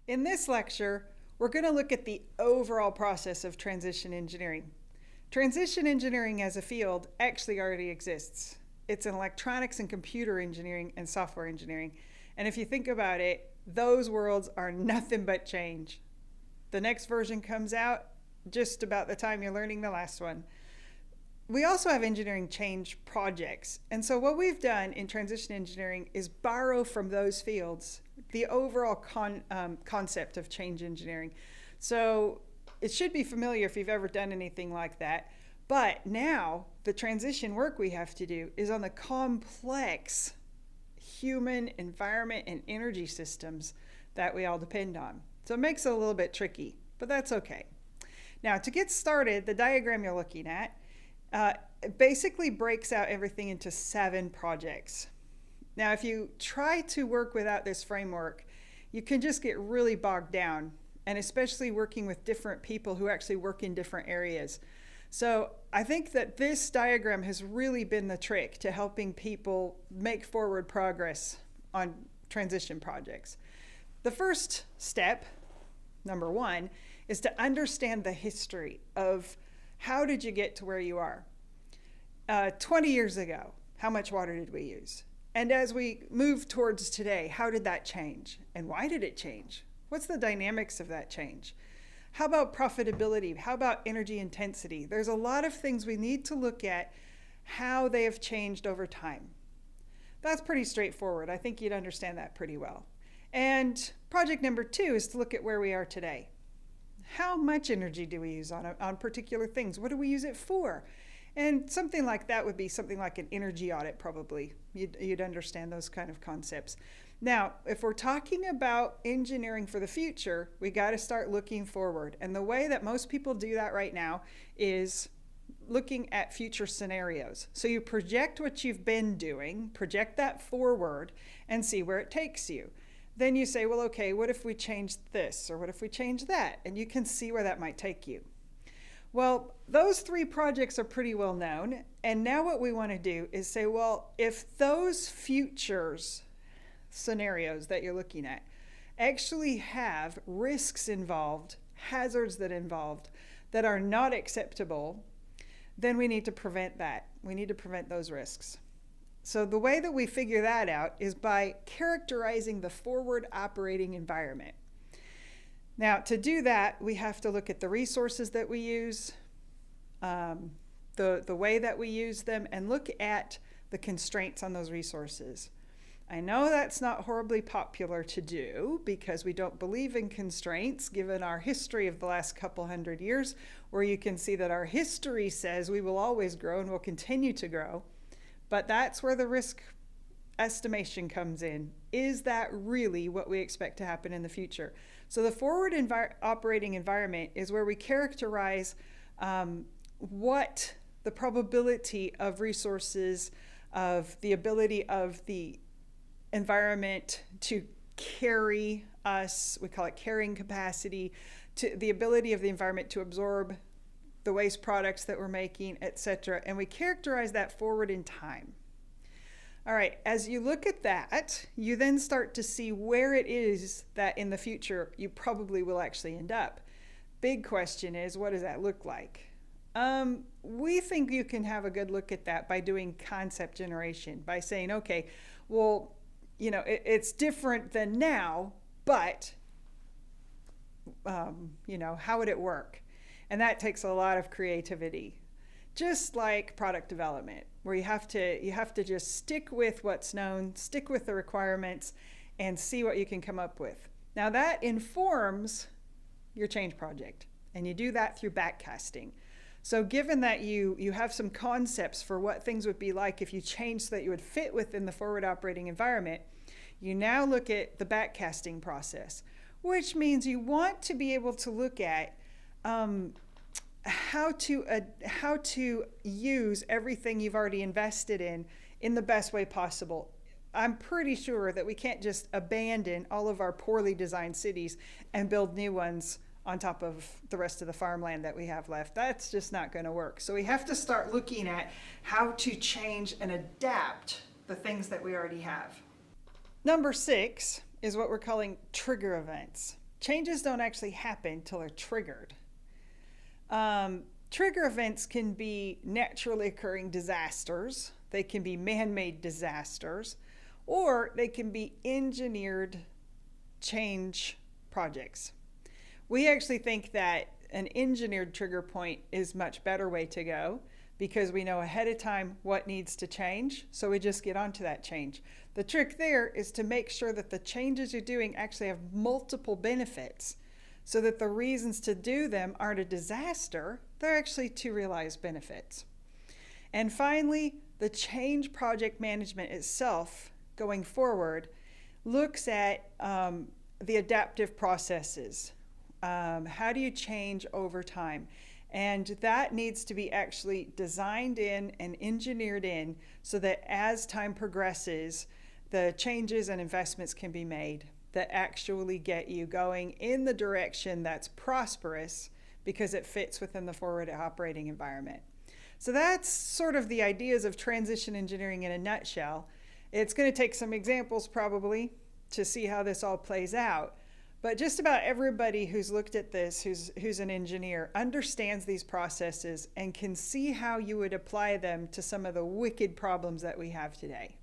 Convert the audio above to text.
In this lecture, we're going to look at the overall process of transition engineering. Transition engineering as a field actually already exists. It's in electronics and computer engineering and software engineering. And if you think about it, those worlds are nothing but change. The next version comes out just about the time you're learning the last one. We also have engineering change projects. And so what we've done in transition engineering is borrow from those fields the overall concept of change engineering. So it should be familiar if you've ever done anything like that. But now the transition work we have to do is on the complex human environment and energy systems that we all depend on. So it makes it a little bit tricky, but that's okay. Now to get started, the diagram you're looking at it basically breaks out everything into 7 projects. Now, if you try to work without this framework, you can just get really bogged down, and especially working with different people who actually work in different areas. So I think that this diagram has really been the trick to helping people make forward progress on transition projects. The first step, number 1, is to understand the history of how did you get to where you are? 20 years ago, how much water did we use? And as we move towards today, how did that change? And why did it change? What's the dynamics of that change? How about profitability? How about energy intensity? There's a lot of things we need to look at how they have changed over time. That's pretty straightforward. I think you'd understand that pretty well. And project number 2 is to look at where we are today. How much energy do we use on particular things? What do we use it for? And something like that would be something like an energy audit, probably. You'd understand those kind of concepts. Now, if we're talking about engineering for the future, we got to start looking forward. And the way that most people do that right now is looking at future scenarios. So you project what you've been doing, project that forward, and see where it takes you. Then you say, well, okay, what if we change this, or what if we change that? And you can see where that might take you. Well, those 3 projects are pretty well known, and now what we want to do is say, well, if those futures scenarios that you're looking at actually have risks involved, hazards that are not acceptable, then we need to prevent that. We need to prevent those risks. So the way that we figure that out is by characterizing the forward operating environment. Now, to do that, we have to look at the resources that we use, the way that we use them, and look at the constraints on those resources. I know that's not horribly popular to do because we don't believe in constraints, given our history of the last couple hundred years, where you can see that our history says we will always grow and will continue to grow. But that's where the risk estimation comes in. Is that really what we expect to happen in the future? So the forward operating environment is where we characterize what the probability of resources, of the ability of the environment to carry us, we call it carrying capacity, to the ability of the environment to absorb the waste products that we're making, etc. And we characterize that forward in time. All right, as you look at that, you then start to see where it is that in the future you probably will actually end up. Big question is, what does that look like? We think you can have a good look at that by doing concept generation, by saying, okay, well, you know, it's different than now, but, you know, how would it work? And that takes a lot of creativity, just like product development, where you have to just stick with what's known, stick with the requirements, and see what you can come up with. Now that informs your change project, and you do that through backcasting. So given that you have some concepts for what things would be like if you changed so that you would fit within the forward operating environment, you now look at the backcasting process, which means you want to be able to look at how to use everything you've already invested in the best way possible. I'm pretty sure that we can't just abandon all of our poorly designed cities and build new ones on top of the rest of the farmland that we have left. That's just not going to work. So we have to start looking at how to change and adapt the things that we already have. Number 6 is what we're calling trigger events. changes don't actually happen till they're triggered. Trigger events can be naturally occurring disasters, they can be man-made disasters, or they can be engineered change projects. We actually think that an engineered trigger point is a much better way to go because we know ahead of time what needs to change, so we just get onto that change. The trick there is to make sure that the changes you're doing actually have multiple benefits so that the reasons to do them aren't a disaster, they're actually to realize benefits. And finally, the change project management itself going forward looks at the adaptive processes. How do you change over time? And that needs to be actually designed in and engineered in so that as time progresses, the changes and investments can be made that actually get you going in the direction that's prosperous because it fits within the forward operating environment. So that's sort of the ideas of transition engineering in a nutshell. It's going to take some examples probably to see how this all plays out. But just about everybody who's looked at this, who's an engineer, understands these processes and can see how you would apply them to some of the wicked problems that we have today.